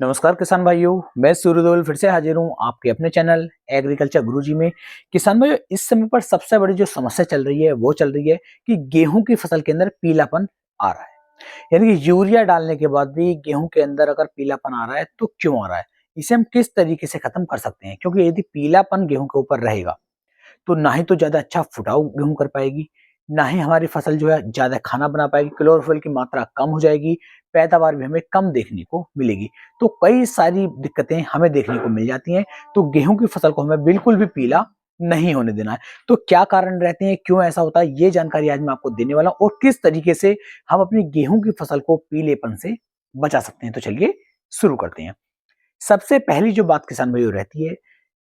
नमस्कार किसान भाइयों, मैं सूर्यदेवल फिर से हाजिर हूँ आपके अपने चैनल एग्रीकल्चर गुरुजी में। किसान भाइयों, इस समय पर सबसे बड़ी जो समस्या चल रही है वो चल रही है कि गेहूं की फसल के अंदर पीलापन आ रहा है। यानी कि यूरिया डालने के बाद भी गेहूं के अंदर अगर पीलापन आ रहा है तो क्यों आ रहा है, इसे हम किस तरीके से खत्म कर सकते हैं। क्योंकि यदि पीलापन गेहूं के ऊपर रहेगा तो ना ही तो ज्यादा अच्छा फुटाव गेहूं कर पाएगी, ना ही हमारी फसल जो है ज्यादा खाना बना पाएगी, क्लोरोफिल की मात्रा कम हो जाएगी, पैदावार भी हमें कम देखने को मिलेगी। तो कई सारी दिक्कतें हमें देखने को मिल जाती हैं। तो गेहूं की फसल को हमें बिल्कुल भी पीला नहीं होने देना है। तो क्या कारण रहते हैं, क्यों ऐसा होता है, ये जानकारी आज मैं आपको देने वाला हूं और किस तरीके से हम अपनी गेहूं की फसल को पीलेपन से बचा सकते हैं। तो चलिए शुरू करते हैं। सबसे पहली जो बात किसान भाइयों रहती है,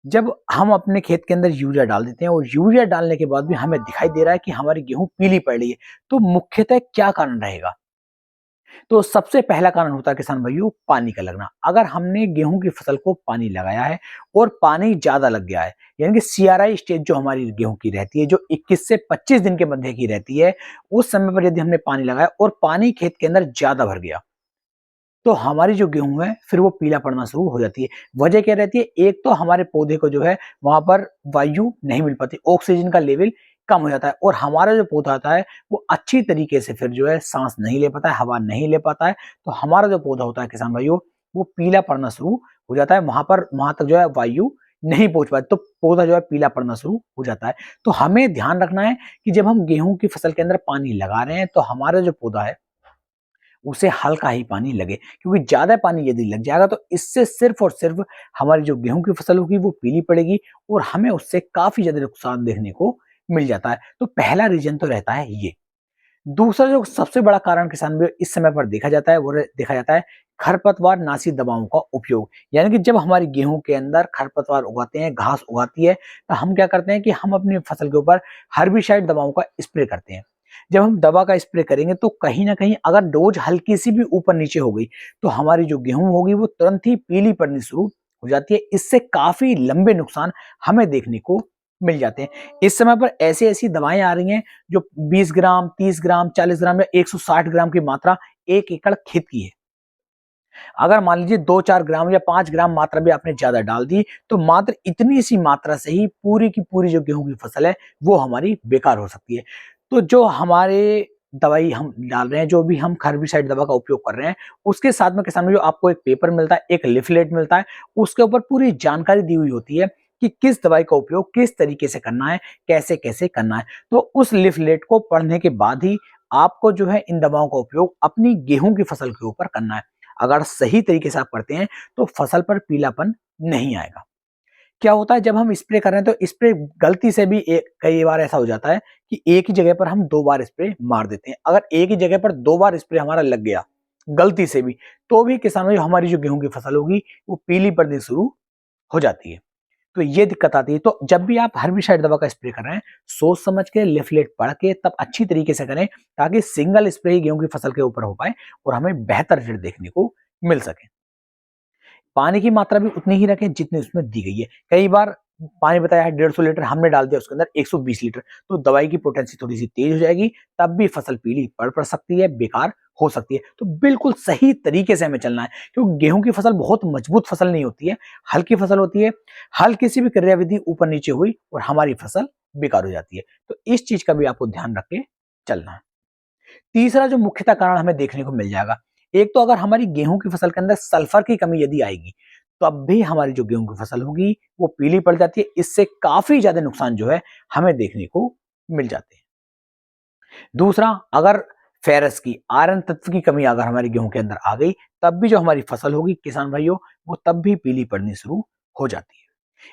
जब हम अपने खेत के अंदर यूरिया डाल देते हैं और यूरिया डालने के बाद भी हमें दिखाई दे रहा है कि हमारी गेहूं पीली पड़ रही है, तो मुख्यतः क्या कारण रहेगा। तो सबसे पहला कारण होता है किसान भाइयों पानी का लगना। अगर हमने गेहूं की फसल को पानी लगाया है और पानी ज्यादा लग गया है, यानी कि सीआरआई स्टेज जो हमारी गेहूं की रहती है, जो 21 से 25 दिन के मध्य की रहती है, उस समय पर यदि हमने पानी लगाया और पानी खेत के अंदर ज्यादा भर गया तो हमारी जो गेहूं है फिर वो पीला पड़ना शुरू हो जाती है। वजह क्या रहती है, एक तो हमारे पौधे को जो है वहां पर वायु नहीं मिल पाती, ऑक्सीजन का लेवल कम हो जाता है और हमारा जो पौधा होता है वो अच्छी तरीके से फिर जो है सांस नहीं ले पाता है, हवा नहीं ले पाता है। तो हमारा जो पौधा होता है किसान भाइयों, वो पीला पड़ना शुरू हो जाता है। वहां तक जो है वायु नहीं पहुंच पाती तो पौधा जो है पीला पड़ना शुरू हो जाता है। तो हमें ध्यान रखना है कि जब हम गेहूं की फसल के अंदर पानी लगा रहे हैं तो हमारा जो पौधा है उसे हल्का ही पानी लगे, क्योंकि ज्यादा पानी यदि लग जाएगा तो इससे सिर्फ और सिर्फ हमारी जो गेहूं की फसल होगी वो पीली पड़ेगी और हमें उससे काफी ज्यादा नुकसान देखने को मिल जाता है। तो पहला रीजन तो रहता है ये। दूसरा जो सबसे बड़ा कारण किसान भी इस समय पर देखा जाता है वो देखा जाता है खरपतवार नाशी दवाओं का उपयोग। यानी कि जब हमारी गेहूं के अंदर खरपतवार उगाते हैं, घास उगाती है, तो हम क्या करते हैं कि हम अपनी फसल के ऊपर हर्बिसाइड दवाओं का स्प्रे करते हैं। जब हम दवा का स्प्रे करेंगे तो कहीं ना कहीं अगर डोज हल्की सी भी ऊपर नीचे हो गई तो हमारी जो गेहूं होगी वो तुरंत ही पीली पड़नी शुरू हो जाती है। इससे काफी लंबे नुकसान हमें देखने को मिल जाते हैं। इस समय पर ऐसी ऐसी दवाएं आ रही हैं जो 20 ग्राम, 30 ग्राम, 40 ग्राम या 160 ग्राम की मात्रा 1 एकड़ खेत की है। अगर मान लीजिए 2-4 ग्राम या 5 ग्राम मात्रा भी आपने ज्यादा डाल दी तो मात्र इतनी सी मात्रा से ही पूरी की पूरी जो गेहूं की फसल है वो हमारी बेकार हो सकती है। तो जो हमारे दवाई हम डाल रहे हैं, जो भी हम खर्बिसाइड दवा का उपयोग कर रहे हैं, उसके साथ में किसान भाइयों आपको एक पेपर मिलता है, एक लिफलेट मिलता है, उसके ऊपर पूरी जानकारी दी हुई होती है कि किस दवाई का उपयोग किस तरीके से करना है, कैसे कैसे करना है। तो उस लिफलेट को पढ़ने के बाद ही आपको जो है इन दवाओं का उपयोग अपनी गेहूं की फसल के ऊपर करना है। अगर सही तरीके से आप करते हैं तो फसल पर पीलापन नहीं आएगा। क्या होता है, जब हम स्प्रे कर रहे हैं तो स्प्रे गलती से भी कई बार ऐसा हो जाता है कि एक ही जगह पर हम 2 बार स्प्रे मार देते हैं। अगर एक ही जगह पर 2 बार स्प्रे हमारा लग गया गलती से भी, तो भी किसानों हमारी जो गेहूं की फसल होगी वो पीली पड़नी शुरू हो जाती है। तो ये दिक्कत आती है। तो जब भी आप हर्बिसाइड दवा का स्प्रे कर रहे हैं, सोच समझ के लिफलेट पढ़ के तब अच्छी तरीके से करें, ताकि सिंगल स्प्रे ही गेहूं की फसल के ऊपर हो पाए और हमें बेहतर रिजल्ट देखने को मिल सके। पानी की मात्रा भी उतनी ही रखें जितनी उसमें दी गई है। कई बार पानी बताया है 150 लीटर, हमने डाल दिया उसके अंदर 120 लीटर, तो दवाई की पोटेंसी थोड़ी सी तेज हो जाएगी, तब भी फसल पीली पड़ सकती है, बेकार हो सकती है। तो बिल्कुल सही तरीके से हमें चलना है, क्योंकि गेहूं की फसल बहुत मजबूत फसल नहीं होती है, हल्की फसल होती है। हल्की सी भी क्रियाविधि ऊपर नीचे हुई और हमारी फसल बेकार हो जाती है। तो इस चीज का भी आपको ध्यान रख के चलना है। तीसरा जो मुख्यतः कारण हमें देखने को मिल जाएगा, एक तो अगर हमारी गेहूं की फसल के अंदर सल्फर की कमी यदि आएगी तब भी हमारी जो गेहूं की फसल होगी वो पीली पड़ जाती है। इससे काफी ज्यादा नुकसान जो है हमें देखने को मिल जाते हैं। दूसरा, अगर फेरस की, आयरन तत्व की कमी अगर हमारी गेहूं के अंदर आ गई तब भी जो हमारी फसल होगी किसान भाइयों वो तब भी पीली पड़नी शुरू हो जाती है।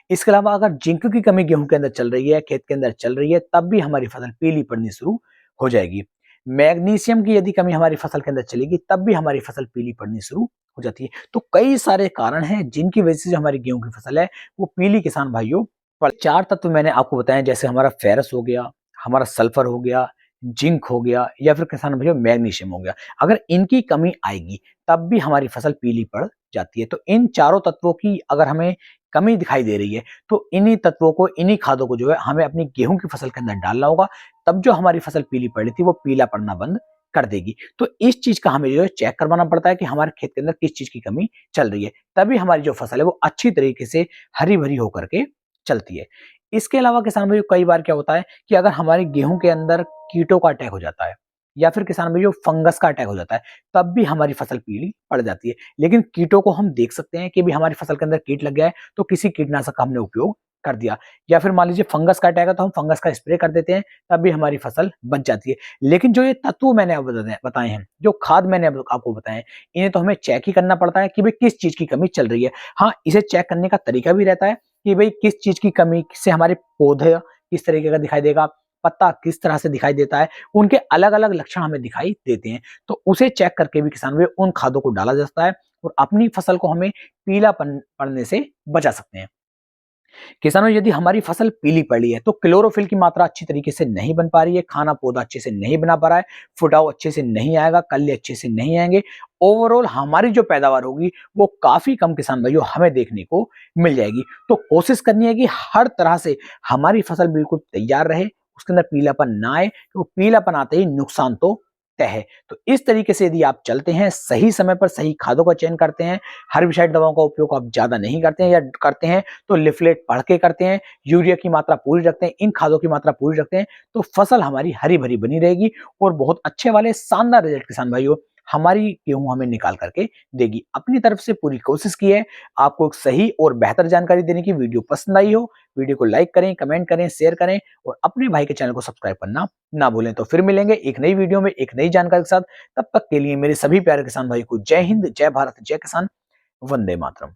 इसके अलावा अगर जिंक की कमी गेहूं के अंदर चल रही है, खेत के अंदर चल रही है, तब भी हमारी फसल पीली पड़नी शुरू हो जाएगी। मैग्नीशियम की यदि कमी हमारी फसल के अंदर चलेगी तब भी हमारी फसल पीली पड़नी शुरू हो जाती है। तो कई सारे कारण हैं जिनकी वजह से जो हमारी गेहूं की फसल है वो पीली किसान भाइयों पड़। 4 तत्व मैंने आपको बताए, जैसे हमारा फेरस हो गया, हमारा सल्फर हो गया, जिंक हो गया, या फिर किसान भाइयों मैग्नीशियम हो गया। अगर इनकी कमी आएगी तब भी हमारी फसल पीली पड़ जाती है। तो इन चारों तत्वों की अगर हमें कमी दिखाई दे रही है तो इन्हीं तत्वों को, इन्हीं खादों को जो है हमें अपनी गेहूं की फसल के अंदर डालना होगा। तब जो हमारी फसल पीली पड़ रही थी वो पीला पड़ना बंद कर देगी। तो इस चीज का हमें जो है चेक करवाना पड़ता है कि हमारे खेत के अंदर किस चीज की कमी चल रही है, तभी हमारी जो फसल है वो अच्छी तरीके से हरी भरी होकर के चलती है। इसके अलावा किसान भाइयों कई बार क्या होता है कि अगर हमारे गेहूं के अंदर कीटों का अटैक हो जाता है या फिर किसान भाइयों फंगस का अटैक हो जाता है, तब भी हमारी फसल पीली पड़ जाती है। लेकिन कीटों को हम देख सकते हैं कि भी हमारी फसल के अंदर कीट लग गया है तो किसी कीटनाशक का हमने उपयोग कर दिया, या फिर मान लीजिए फंगस का अटैक है तो हम फंगस का स्प्रे कर देते हैं, तब भी हमारी फसल बच जाती है। लेकिन जो ये तत्व मैंने अब बताए हैं, जो खाद मैंने अब आपको बताए हैं, इन्हें तो हमें चेक ही करना पड़ता है कि भाई किस चीज की कमी चल रही है। हाँ, इसे चेक करने का तरीका भी रहता है कि भाई किस चीज की कमी से हमारे पौधे किस तरीके का दिखाई देगा, पत्ता किस तरह से दिखाई देता है, उनके अलग अलग लक्षण हमें दिखाई देते हैं। तो उसे चेक करके भी किसान भाई उन खादों को डाला जाता है और अपनी फसल को हमें पीलापन पड़ने से बचा सकते हैं। किसानों, यदि हमारी फसल पीली पड़ी है तो क्लोरोफिल की मात्रा अच्छी तरीके से नहीं बन पा रही है, खाना पौधा अच्छे से नहीं बना पा रहा है, फुटाव अच्छे से नहीं आएगा, कल्ले अच्छे से नहीं आएंगे, ओवरऑल हमारी जो पैदावार होगी वो काफी कम किसान भाइयों हमें देखने को मिल जाएगी। तो कोशिश करनी है कि हर तरह से हमारी फसल बिल्कुल तैयार रहे, उसके अंदर पीलापन ना आए, क्योंकि पीलापन आते ही नुकसान तो तय है। तो इस तरीके से यदि आप चलते हैं, सही समय पर सही खादों का चयन करते हैं, हर्बिसाइड दवाओं का उपयोग आप ज्यादा नहीं करते हैं, या करते हैं तो लिफलेट पढ़ के करते हैं, यूरिया की मात्रा पूरी रखते हैं, इन खादों की मात्रा पूरी रखते हैं, तो फसल हमारी हरी भरी बनी रहेगी और बहुत अच्छे वाले शानदार रिजल्ट किसान भाइयों हमारी गेहूं हमें निकाल करके देगी। अपनी तरफ से पूरी कोशिश की है आपको एक सही और बेहतर जानकारी देने की। वीडियो पसंद आई हो, वीडियो को लाइक करें, कमेंट करें, शेयर करें और अपने भाई के चैनल को सब्सक्राइब करना ना भूलें। तो फिर मिलेंगे एक नई वीडियो में एक नई जानकारी के साथ। तब तक के लिए मेरे सभी प्यारे किसान भाई को जय हिंद, जय भारत, जय किसान, वंदे मातरम।